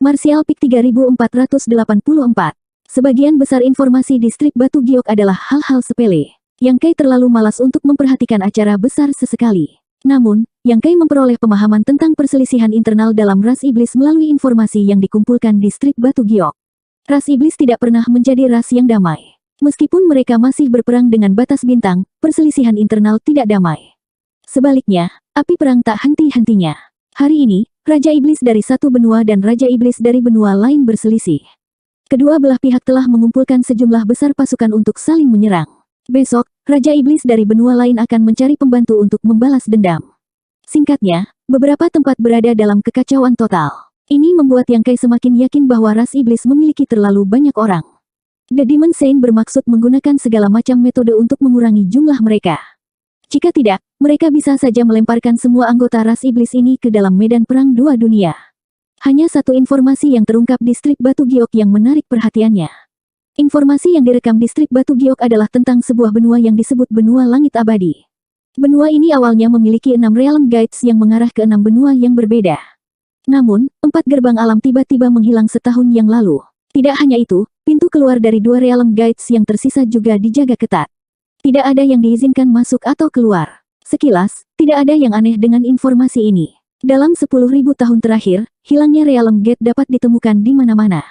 Martial Peak 3484. Sebagian besar informasi distrik Batu Giok adalah hal-hal sepele. Yang Kai terlalu malas untuk memperhatikan acara besar sesekali. Namun, Yang Kai memperoleh pemahaman tentang perselisihan internal dalam ras iblis melalui informasi yang dikumpulkan distrik Batu Giok. Ras iblis tidak pernah menjadi ras yang damai. Meskipun mereka masih berperang dengan batas bintang, perselisihan internal tidak damai. Sebaliknya, api perang tak henti-hentinya. Hari ini, Raja Iblis dari satu benua dan Raja Iblis dari benua lain berselisih. Kedua belah pihak telah mengumpulkan sejumlah besar pasukan untuk saling menyerang. Besok, Raja Iblis dari benua lain akan mencari pembantu untuk membalas dendam. Singkatnya, beberapa tempat berada dalam kekacauan total. Ini membuat Yang Kai semakin yakin bahwa ras iblis memiliki terlalu banyak orang. The Demon Saint bermaksud menggunakan segala macam metode untuk mengurangi jumlah mereka. Jika tidak, mereka bisa saja melemparkan semua anggota ras iblis ini ke dalam medan perang dua dunia. Hanya satu informasi yang terungkap distrik Batu Giok yang menarik perhatiannya. Informasi yang direkam distrik Batu Giok adalah tentang sebuah benua yang disebut Benua Langit Abadi. Benua ini awalnya memiliki 6 realm guides yang mengarah ke 6 benua yang berbeda. Namun, 4 gerbang alam tiba-tiba menghilang setahun yang lalu. Tidak hanya itu, pintu keluar dari 2 realm guides yang tersisa juga dijaga ketat. Tidak ada yang diizinkan masuk atau keluar. Sekilas, tidak ada yang aneh dengan informasi ini. Dalam 10.000 tahun terakhir, hilangnya realm gate dapat ditemukan di mana-mana.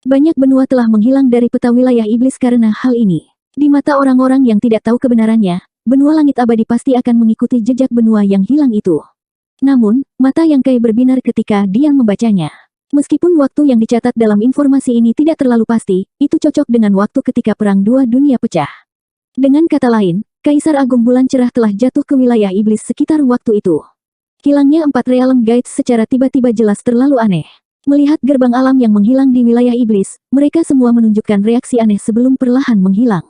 Banyak benua telah menghilang dari peta wilayah iblis karena hal ini. Di mata orang-orang yang tidak tahu kebenarannya, benua langit abadi pasti akan mengikuti jejak benua yang hilang itu. Namun, mata Yang Kai berbinar ketika dia membacanya. Meskipun waktu yang dicatat dalam informasi ini tidak terlalu pasti, itu cocok dengan waktu ketika Perang Dua Dunia pecah. Dengan kata lain, Kaisar Agung Bulan Cerah telah jatuh ke wilayah iblis sekitar waktu itu. Hilangnya 4 realm guides secara tiba-tiba jelas terlalu aneh. Melihat gerbang alam yang menghilang di wilayah iblis, mereka semua menunjukkan reaksi aneh sebelum perlahan menghilang.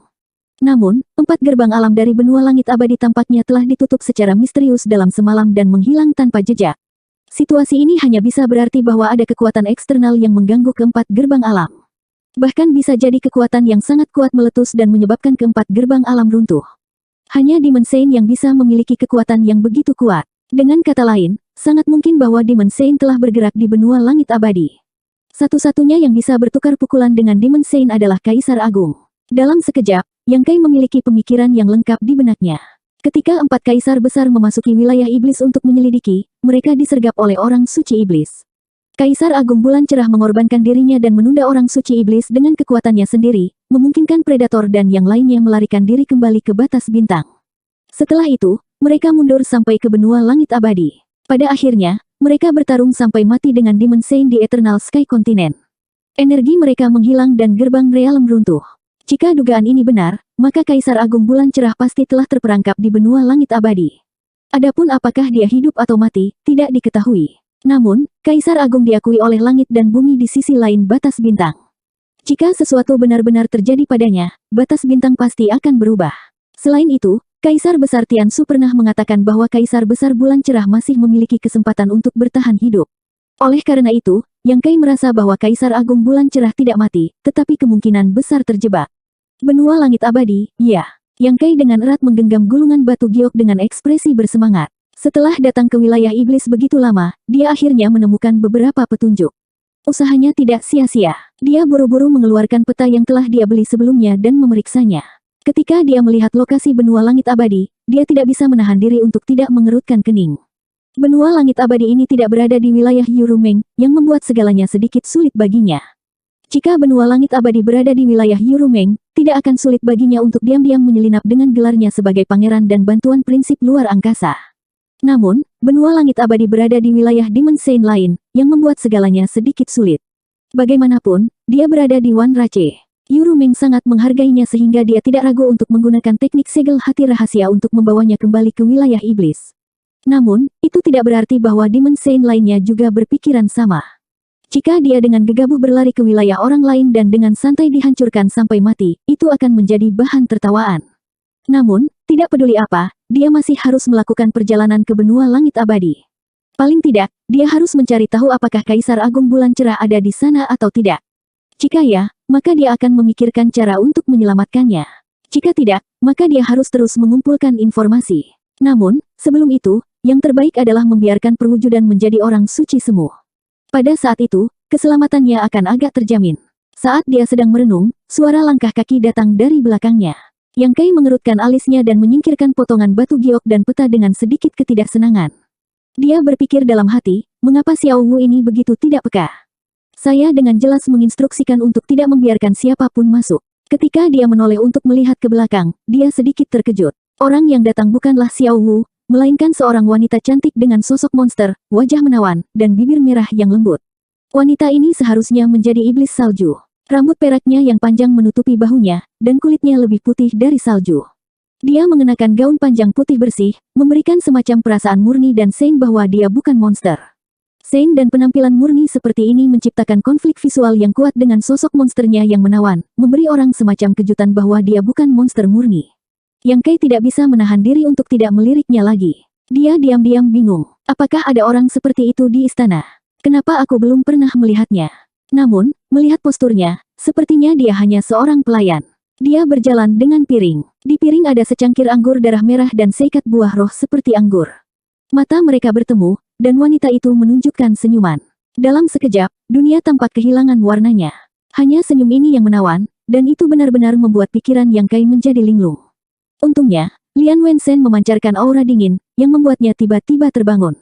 Namun, 4 gerbang alam dari benua langit abadi tampaknya telah ditutup secara misterius dalam semalam dan menghilang tanpa jejak. Situasi ini hanya bisa berarti bahwa ada kekuatan eksternal yang mengganggu keempat gerbang alam. Bahkan bisa jadi kekuatan yang sangat kuat meletus dan menyebabkan keempat gerbang alam runtuh. Hanya Demon Saint yang bisa memiliki kekuatan yang begitu kuat. Dengan kata lain, sangat mungkin bahwa Demon Saint telah bergerak di benua langit abadi. Satu-satunya yang bisa bertukar pukulan dengan Demon Saint adalah Kaisar Agung. Dalam sekejap, Yang Kai memiliki pemikiran yang lengkap di benaknya. Ketika 4 kaisar besar memasuki wilayah iblis untuk menyelidiki, mereka disergap oleh orang suci iblis. Kaisar Agung Bulan Cerah mengorbankan dirinya dan menunda orang suci iblis dengan kekuatannya sendiri, memungkinkan predator dan yang lainnya melarikan diri kembali ke batas bintang. Setelah itu, mereka mundur sampai ke benua langit abadi. Pada akhirnya, mereka bertarung sampai mati dengan Demon Saint di Eternal Sky Continent. Energi mereka menghilang dan gerbang realm runtuh. Jika dugaan ini benar, maka Kaisar Agung Bulan Cerah pasti telah terperangkap di benua langit abadi. Adapun apakah dia hidup atau mati, tidak diketahui. Namun, Kaisar Agung diakui oleh langit dan bumi di sisi lain batas bintang. Jika sesuatu benar-benar terjadi padanya, batas bintang pasti akan berubah. Selain itu, Kaisar Besar Tiansu pernah mengatakan bahwa Kaisar Besar Bulan Cerah masih memiliki kesempatan untuk bertahan hidup. Oleh karena itu, Yang Kai merasa bahwa Kaisar Agung Bulan Cerah tidak mati, tetapi kemungkinan besar terjebak. Benua langit abadi, ya. Yang Kai dengan erat menggenggam gulungan batu giok dengan ekspresi bersemangat. Setelah datang ke wilayah iblis begitu lama, dia akhirnya menemukan beberapa petunjuk. Usahanya tidak sia-sia. Dia buru-buru mengeluarkan peta yang telah dia beli sebelumnya dan memeriksanya. Ketika dia melihat lokasi benua langit abadi, dia tidak bisa menahan diri untuk tidak mengerutkan kening. Benua langit abadi ini tidak berada di wilayah Yurumeng, yang membuat segalanya sedikit sulit baginya. Jika benua langit abadi berada di wilayah Yurumeng, tidak akan sulit baginya untuk diam-diam menyelinap dengan gelarnya sebagai pangeran dan bantuan prinsip luar angkasa. Namun, benua langit abadi berada di wilayah Demon Saint lain, yang membuat segalanya sedikit sulit. Bagaimanapun, dia berada di Wan Rache. Yurumeng sangat menghargainya sehingga dia tidak ragu untuk menggunakan teknik segel hati rahasia untuk membawanya kembali ke wilayah iblis. Namun, itu tidak berarti bahwa Demon Saint lainnya juga berpikiran sama. Jika dia dengan gegabah berlari ke wilayah orang lain dan dengan santai dihancurkan sampai mati, itu akan menjadi bahan tertawaan. Namun, tidak peduli apa, dia masih harus melakukan perjalanan ke benua langit abadi. Paling tidak, dia harus mencari tahu apakah Kaisar Agung Bulan Cerah ada di sana atau tidak. Jika ya, maka dia akan memikirkan cara untuk menyelamatkannya. Jika tidak, maka dia harus terus mengumpulkan informasi. Namun, sebelum itu, yang terbaik adalah membiarkan perwujudan menjadi orang suci semu. Pada saat itu, keselamatannya akan agak terjamin. Saat dia sedang merenung, suara langkah kaki datang dari belakangnya. Yang Kai mengerutkan alisnya dan menyingkirkan potongan batu giok dan peta dengan sedikit ketidaksenangan. Dia berpikir dalam hati, mengapa Xiao Wu ini begitu tidak peka? Saya dengan jelas menginstruksikan untuk tidak membiarkan siapapun masuk. Ketika dia menoleh untuk melihat ke belakang, dia sedikit terkejut. Orang yang datang bukanlah Xiao Wu, melainkan seorang wanita cantik dengan sosok monster, wajah menawan, dan bibir merah yang lembut. Wanita ini seharusnya menjadi iblis salju. Rambut peraknya yang panjang menutupi bahunya, dan kulitnya lebih putih dari salju. Dia mengenakan gaun panjang putih bersih, memberikan semacam perasaan murni dan sein bahwa dia bukan monster. Sein dan penampilan murni seperti ini menciptakan konflik visual yang kuat dengan sosok monsternya yang menawan, memberi orang semacam kejutan bahwa dia bukan monster murni. Yang Kai tidak bisa menahan diri untuk tidak meliriknya lagi. Dia diam-diam bingung. Apakah ada orang seperti itu di istana? Kenapa aku belum pernah melihatnya? Namun, melihat posturnya, sepertinya dia hanya seorang pelayan. Dia berjalan dengan piring. Di piring ada secangkir anggur darah merah dan seikat buah roh seperti anggur. Mata mereka bertemu, dan wanita itu menunjukkan senyuman. Dalam sekejap, dunia tampak kehilangan warnanya. Hanya senyum ini yang menawan, dan itu benar-benar membuat pikiran Yang Kai menjadi linglung. Untungnya, Lian Wensen memancarkan aura dingin, yang membuatnya tiba-tiba terbangun.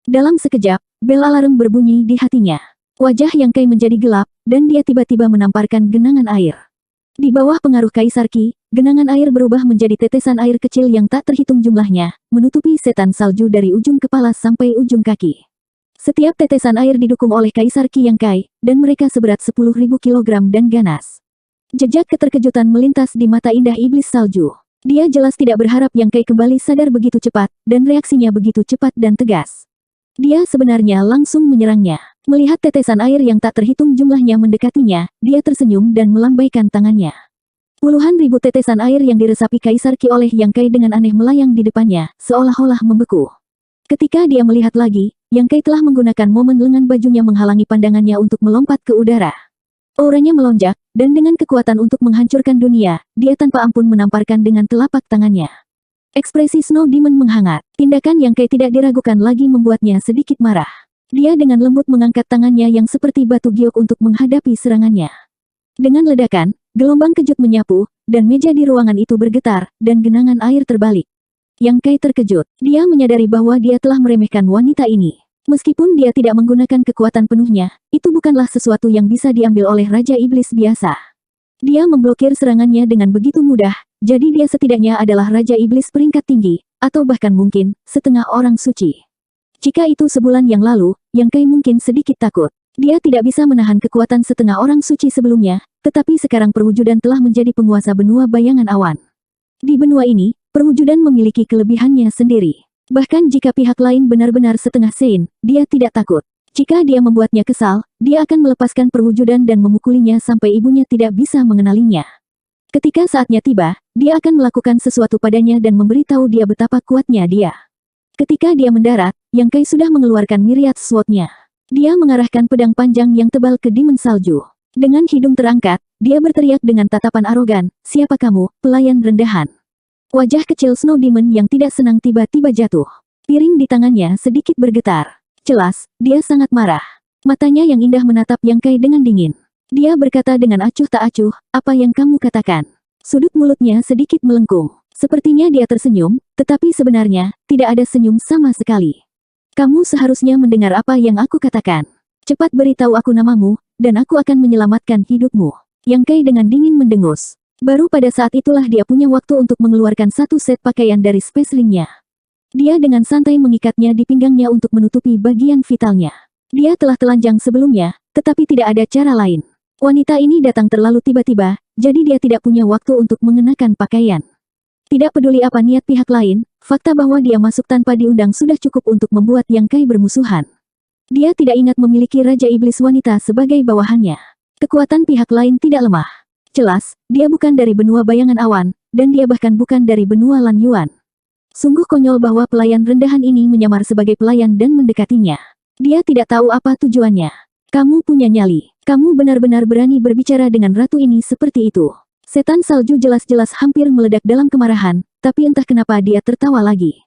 Dalam sekejap, bel alarm berbunyi di hatinya. Wajah Yang Kai menjadi gelap, dan dia tiba-tiba menamparkan genangan air. Di bawah pengaruh Kaisar Qi, genangan air berubah menjadi tetesan air kecil yang tak terhitung jumlahnya, menutupi setan salju dari ujung kepala sampai ujung kaki. Setiap tetesan air didukung oleh Kaisar Qi Yang Kai, dan mereka seberat 10.000 kilogram dan ganas. Jejak keterkejutan melintas di mata indah iblis salju. Dia jelas tidak berharap Yang Kai kembali sadar begitu cepat, dan reaksinya begitu cepat dan tegas. Dia sebenarnya langsung menyerangnya. Melihat tetesan air yang tak terhitung jumlahnya mendekatinya, dia tersenyum dan melambaikan tangannya. Puluhan ribu tetesan air yang diresapi Kaisar Qi oleh Yang Kai dengan aneh melayang di depannya, seolah-olah membeku. Ketika dia melihat lagi, Yang Kai telah menggunakan momen lengan bajunya menghalangi pandangannya untuk melompat ke udara. Auranya melonjak, dan dengan kekuatan untuk menghancurkan dunia, dia tanpa ampun menamparkan dengan telapak tangannya. Ekspresi Snow Demon menghangat. Tindakan Yang Kai tidak diragukan lagi membuatnya sedikit marah. Dia dengan lembut mengangkat tangannya yang seperti batu giok untuk menghadapi serangannya. Dengan ledakan, gelombang kejut menyapu, dan meja di ruangan itu bergetar, dan genangan air terbalik. Yang Kai terkejut. Dia menyadari bahwa dia telah meremehkan wanita ini. Meskipun dia tidak menggunakan kekuatan penuhnya, itu bukanlah sesuatu yang bisa diambil oleh Raja Iblis biasa. Dia memblokir serangannya dengan begitu mudah, jadi dia setidaknya adalah Raja Iblis peringkat tinggi, atau bahkan mungkin, setengah orang suci. Jika itu sebulan yang lalu, Yang Kai mungkin sedikit takut. Dia tidak bisa menahan kekuatan setengah orang suci sebelumnya, tetapi sekarang perwujudan telah menjadi penguasa benua bayangan awan. Di benua ini, perwujudan memiliki kelebihannya sendiri. Bahkan jika pihak lain benar-benar setengah sein, dia tidak takut. Jika dia membuatnya kesal, dia akan melepaskan perwujudan dan memukulinya sampai ibunya tidak bisa mengenalinya. Ketika saatnya tiba, dia akan melakukan sesuatu padanya dan memberitahu dia betapa kuatnya dia. Ketika dia mendarat, Yang Kai sudah mengeluarkan myriad sword-nya. Dia mengarahkan pedang panjang yang tebal ke Demon Salju. Dengan hidung terangkat, dia berteriak dengan tatapan arogan, "Siapa kamu, pelayan rendahan?" Wajah kecil Snow Demon yang tidak senang tiba-tiba jatuh. Piring di tangannya sedikit bergetar. Jelas, dia sangat marah. Matanya yang indah menatap Yang Kai dengan dingin. Dia berkata dengan acuh tak acuh, "Apa yang kamu katakan?" Sudut mulutnya sedikit melengkung. Sepertinya dia tersenyum, tetapi sebenarnya, tidak ada senyum sama sekali. "Kamu seharusnya mendengar apa yang aku katakan. Cepat beritahu aku namamu, dan aku akan menyelamatkan hidupmu." Yang Kai dengan dingin mendengus. Baru pada saat itulah dia punya waktu untuk mengeluarkan satu set pakaian dari space ring-nya. Dia dengan santai mengikatnya di pinggangnya untuk menutupi bagian vitalnya. Dia telah telanjang sebelumnya, tetapi tidak ada cara lain. Wanita ini datang terlalu tiba-tiba, jadi dia tidak punya waktu untuk mengenakan pakaian. Tidak peduli apa niat pihak lain, fakta bahwa dia masuk tanpa diundang sudah cukup untuk membuat Yang Kai bermusuhan. Dia tidak ingat memiliki Raja Iblis wanita sebagai bawahannya. Kekuatan pihak lain tidak lemah. Jelas, dia bukan dari benua bayangan awan, dan dia bahkan bukan dari benua Lan Yuan. Sungguh konyol bahwa pelayan rendahan ini menyamar sebagai pelayan dan mendekatinya. Dia tidak tahu apa tujuannya. "Kamu punya nyali. Kamu benar-benar berani berbicara dengan ratu ini seperti itu." Setan salju jelas-jelas hampir meledak dalam kemarahan, tapi entah kenapa dia tertawa lagi.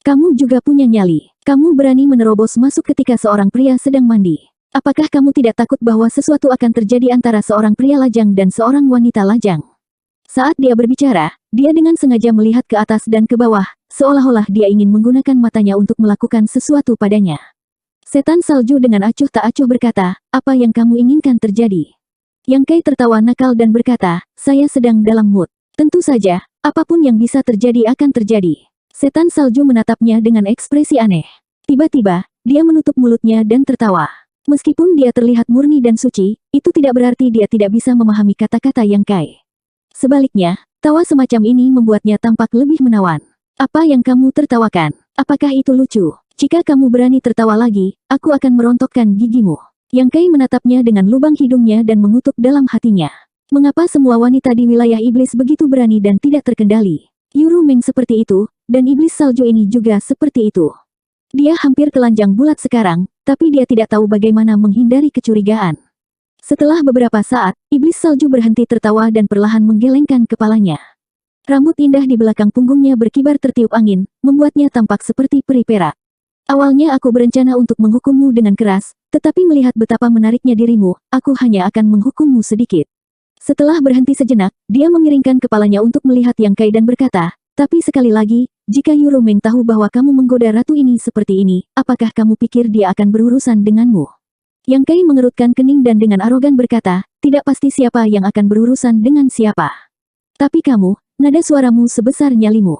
"Kamu juga punya nyali. Kamu berani menerobos masuk ketika seorang pria sedang mandi. Apakah kamu tidak takut bahwa sesuatu akan terjadi antara seorang pria lajang dan seorang wanita lajang? Saat dia berbicara, dia dengan sengaja melihat ke atas dan ke bawah, seolah-olah dia ingin menggunakan matanya untuk melakukan sesuatu padanya. Setan salju dengan acuh tak acuh berkata, apa yang kamu inginkan terjadi? Yang Kai tertawa nakal dan berkata, saya sedang dalam mood. Tentu saja, apapun yang bisa terjadi akan terjadi. Setan salju menatapnya dengan ekspresi aneh. Tiba-tiba, dia menutup mulutnya dan tertawa. Meskipun dia terlihat murni dan suci, itu tidak berarti dia tidak bisa memahami kata-kata Yang Kai. Sebaliknya, tawa semacam ini membuatnya tampak lebih menawan. Apa yang kamu tertawakan? Apakah itu lucu? Jika kamu berani tertawa lagi, aku akan merontokkan gigimu. Yang Kai menatapnya dengan lubang hidungnya dan mengutuk dalam hatinya. Mengapa semua wanita di wilayah iblis begitu berani dan tidak terkendali? Yuru Meng seperti itu, dan iblis salju ini juga seperti itu. Dia hampir telanjang bulat sekarang, tapi dia tidak tahu bagaimana menghindari kecurigaan. Setelah beberapa saat, iblis salju berhenti tertawa dan perlahan menggelengkan kepalanya. Rambut indah di belakang punggungnya berkibar tertiup angin, membuatnya tampak seperti peri perak. Awalnya aku berencana untuk menghukummu dengan keras, tetapi melihat betapa menariknya dirimu, aku hanya akan menghukummu sedikit. Setelah berhenti sejenak, dia memiringkan kepalanya untuk melihat Yang Kai dan berkata, tapi sekali lagi, jika Yuru Meng tahu bahwa kamu menggoda ratu ini seperti ini, apakah kamu pikir dia akan berurusan denganmu? Yang Kai mengerutkan kening dan dengan arogan berkata, tidak pasti siapa yang akan berurusan dengan siapa. Tapi kamu, nada suaramu sebesar nyalimu.